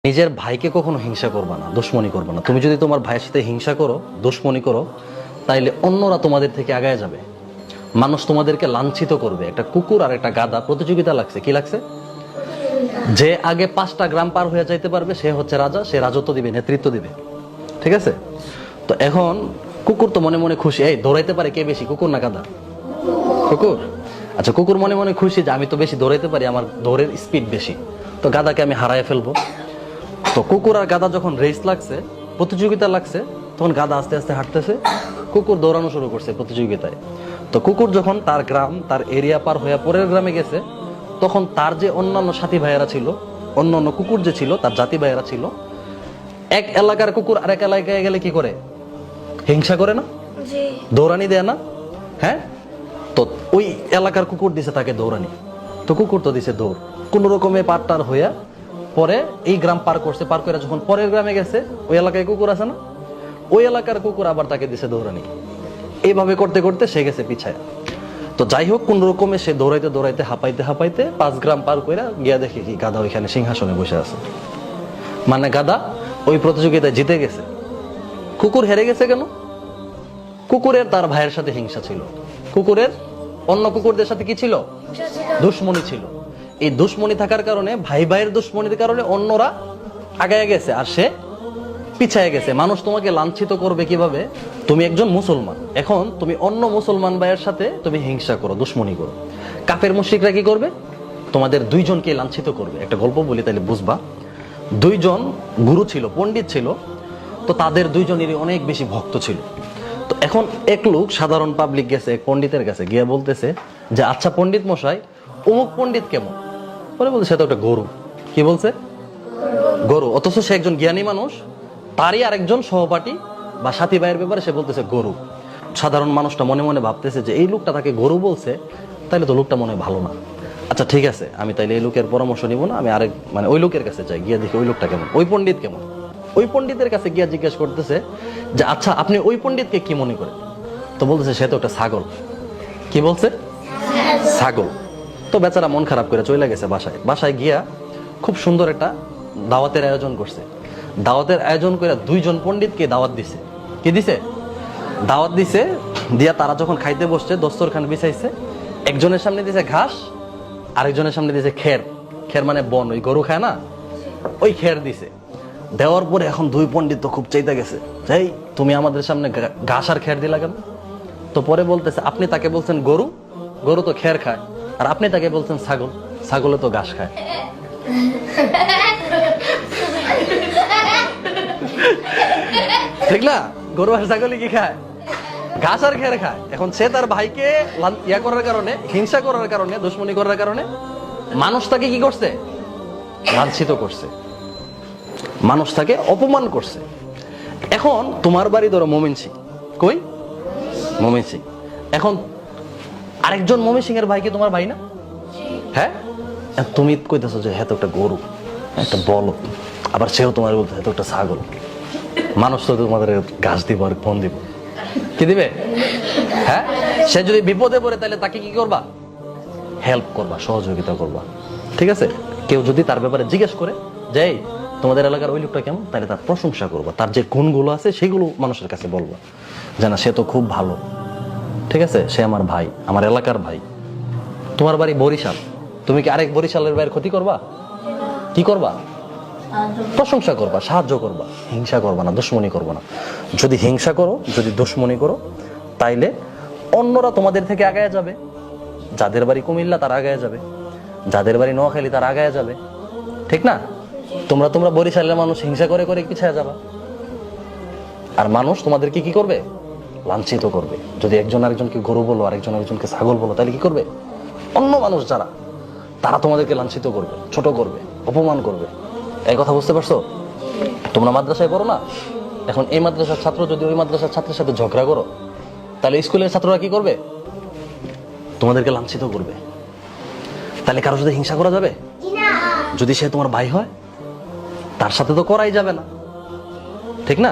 নিজের ভাইকে কখনো হিংসা করবা না, দুশ্মনী করবা না। তুমি যদি তোমার ভাইয়ের সাথে হিংসা করো, দুশ্মনী করো, তাইলে অন্যরা তোমাদের থেকে আগায় যাবে। মানুষ তোমাদেরকে লাঞ্ছিত করবে। একটা কুকুর আর একটা গাধা প্রতিযোগিতা লাগছে, কি লাগছে? যে আগে 5টা গ্রাম পার হয়ে যাইতে পারবে সে হচ্ছে রাজা, সে রাজত্ব দিবে, নেতৃত্ব দিবে। ঠিক আছে? তো এখন কুকুর তো মনে মনে খুশি, এই দৌড়াইতে পারে কে বেশি, কুকুর না গাধা? কুকুর। আচ্ছা, কুকুর মনে মনে খুশি যে আমি তো বেশি দৌড়াইতে পারি, আমার দৌড়ের স্পিড বেশি, তো গাধাকে আমি হারায় ফেলবো। তো কুকুর আর গাধা যখন রেস লাগছে, প্রতিযোগিতা লাগছে, তখন গাধা আস্তে আস্তে হাঁটতেছে, কুকুর দৌড়ানো শুরু করছে প্রতিযোগিতায়। তো কুকুর যখন তার গ্রাম, তার এরিয়া পার হয়ে পরের গ্রামে গেছে, তখন তার যে অন্যান্য সাথী ভাইয়েরা ছিল, অন্যান্য কুকুর যে ছিল, তার জাতি ভাইয়েরা ছিল, এক এলাকার কুকুর আরেক এলাকায় গেলে কি করে? হিংসা করে না? দৌড়ানি দেয় না? হ্যাঁ। তো ওই এলাকার কুকুর দিছে তাকে দৌড়ানি, তো কুকুর তো দিছে দৌড়, কোন রকমে পার হইয়া পরে এই গ্রাম পার করছে। পার করে যখন পরের গ্রামে গেছে, ওই এলাকায় কুকুর আছে না, ওই এলাকার কুকুর আবার তাকে দিছে দৌড়ানি। এইভাবে করতে করতে সে গেছে পিছায়। তো যাই হোক, কোন রকমে সে দৌড়াইতে দৌড়াইতে হাঁপাইতে 5 গ্রাম পার করে গিয়া দেখে কি গাধা ওইখানে সিংহাসনে বসে আছে। মানে গাধা ওই প্রতিযোগিতায় জিতে গেছে। কুকুর হেরে গেছে কেন? কুকুরের তার ভাইয়ের সাথে হিংসা ছিল, কুকুরের অন্য কুকুরদের সাথে কি ছিল? দুশ্মনী ছিল। এই দুশ্মনী থাকার কারণে, ভাই ভাইয়ের দুশ্মনীর কারণে অন্যরা আগায় গেছে আর সে পিছায় গেছে। মানুষ তোমাকে লাঞ্ছিত করবে কিভাবে? তুমি একজন মুসলমান, এখন তুমি অন্য মুসলমান ভাইয়ের সাথে তুমি হিংসা করো, দুশ্মনী করো। কাফের মুশরিকরা কি করবে? তোমাদের দুইজনকে লাঞ্ছিত করবে। একটা গল্প বলি তাহলে বুঝবা। 2 জন গুরু ছিল, পণ্ডিত ছিল, তো তাদের 2 জনেরই অনেক বেশি ভক্ত ছিল। তো এখন এক লোক, সাধারণ পাবলিক গেছে এক পণ্ডিতের কাছে, গিয়ে বলতেছে যে আচ্ছা পণ্ডিত মশাই, অমুক পণ্ডিত কেমন? পরে বলছে সে তো একটা গরু। কি বলছে? গরু। অথচ সে একজন জ্ঞানী মানুষ, তারই আরেকজন সহপাঠী বা সাথী ভাইয়ের ব্যাপারে সে বলতেছে গরু। সাধারণ মানুষটা মনে মনে ভাবতেছে যে এই লোকটা তাকে গরু বলছে, তাহলে তো লোকটা মনে হয় ভালো না। আচ্ছা ঠিক আছে, আমি তাইলে এই লোকের পরামর্শ নিব না, আমি আরেক ওই লোকের কাছে যাই, গিয়ে দেখি ওই লোকটা কেমন, ওই পণ্ডিত কেমন। ওই পণ্ডিতের কাছে গিয়ে জিজ্ঞেস করতেছে যে আচ্ছা আপনি ওই পণ্ডিতকে কি মনে করেন? তো বলতেছে সে তো একটা ছাগল। কি বলছে? ছাগল। তো বেচারা মন খারাপ করে চলে গেছে বাসায়। বাসায় গিয়া খুব সুন্দর একটা দাওয়াতের আয়োজন করছে। দাওয়াতের আয়োজন করে 2 জন পণ্ডিতকে দাওয়াত দিছে। কি দিছে? দাওয়াত দিছে। দিয়া তারা যখন খাইতে বসছে, দস্তরখান বিছাইছে, একজনের সামনে দিছে ঘাস, আরেকজনের সামনে দিছে খের। খের মানে বন, ওই গরু খায় না, ওই খের দিছে। দেওয়ার পরে এখন 2 পণ্ডিত তো খুব চাইতে গেছে, এই তুমি আমাদের সামনে ঘাস আর খের দিলা কেন? তো পরে বলতেছে আপনি তাকে বলছেন গরু, গরু তো খের খায়, আর আপনি তাকে বলছেন ছাগল, ছাগলে তো ঘাস খায়। ঠিক না? গরু আর ছাগলে কি খায়? ঘাস আর খের খায়। এখন সে তার ভাইকে ইয়া করার কারণে, হিংসা করার কারণে, দুশ্মনী করার কারণে মানুষ তাকে কি করছে? লাঞ্ছিত করছে, মানুষ তাকে অপমান করছে। এখন তোমার বাড়ি ধরো ময়মনসিং, কই? ময়মনসিং। এখন আরেকজন ময়মনসিং এর ভাই কি তোমার ভাই না? হ্যাঁ। তুমি কইতেছো যে হ্যাঁ তো একটা গরু, একটা বলদ, আবার সেও তোমার বলতে হ্যাঁ তো একটা ছাগল। মানুষ তো তোমাদের ঘাস দিব আর ফোন দিব, কি দিবে? হ্যাঁ। সে যদি বিপদে পড়ে তাহলে তাকে কি করবা? হেল্প করবা, সহযোগিতা করবা। ঠিক আছে? কেউ যদি তার ব্যাপারে জিজ্ঞেস করে যে এই তোমাদের এলাকার ওই লোকটা কেমন, তাহলে তার প্রশংসা করবা, তার যে গুণগুলো আছে সেগুলো মানুষের কাছে বলবা, জানা সে তো খুব ভালো। ঠিক আছে? সে আমার ভাই, আমার এলাকার ভাই। তোমার বাড়ি বরিশাল, তুমি কি আরেক বরিশালের ভাইয়ের ক্ষতি করবা? কি করবা? প্রশংসা করবা, সাহায্য করবা, হিংসা করবা না, দুশ্মনী করবা না। যদি হিংসা করো, যদি দুশ্মনী করো, তাইলে অন্যরা তোমাদের থেকে আগায় যাবে। যাদের বাড়ি কুমিল্লা তারা আগায় যাবে, যাদের বাড়ি নোয়াখালী তারা আগায় যাবে। ঠিক না? তোমরা বরিশালের মানুষ হিংসা করে করে পিছায় যাবা, আর মানুষ তোমাদেরকে কি করবে? লাঞ্ছিত করবে। যদি একজন আরেকজনকে গরু বলো, আরেকজন আরেকজনকে ছাগল বলো, তাহলে কি করবে? অন্য মানুষ যারা, তারা তোমাদেরকে লাঞ্ছিত করবে, ছোট করবে, অপমান করবে। এই কথা বুঝতে পারছো? তোমরা মাদ্রাসায় পড়ো না, এখন এই মাদ্রাসার ছাত্র যদি ওই মাদ্রাসার ছাত্রের সাথে ঝগড়া করো, তাহলে স্কুলের ছাত্ররা কি করবে? তোমাদেরকে লাঞ্ছিত করবে। তাহলে কারোর সাথে হিংসা করা যাবে? যদি সে তোমার ভাই হয়, তার সাথে তো করাই যাবে না। ঠিক না?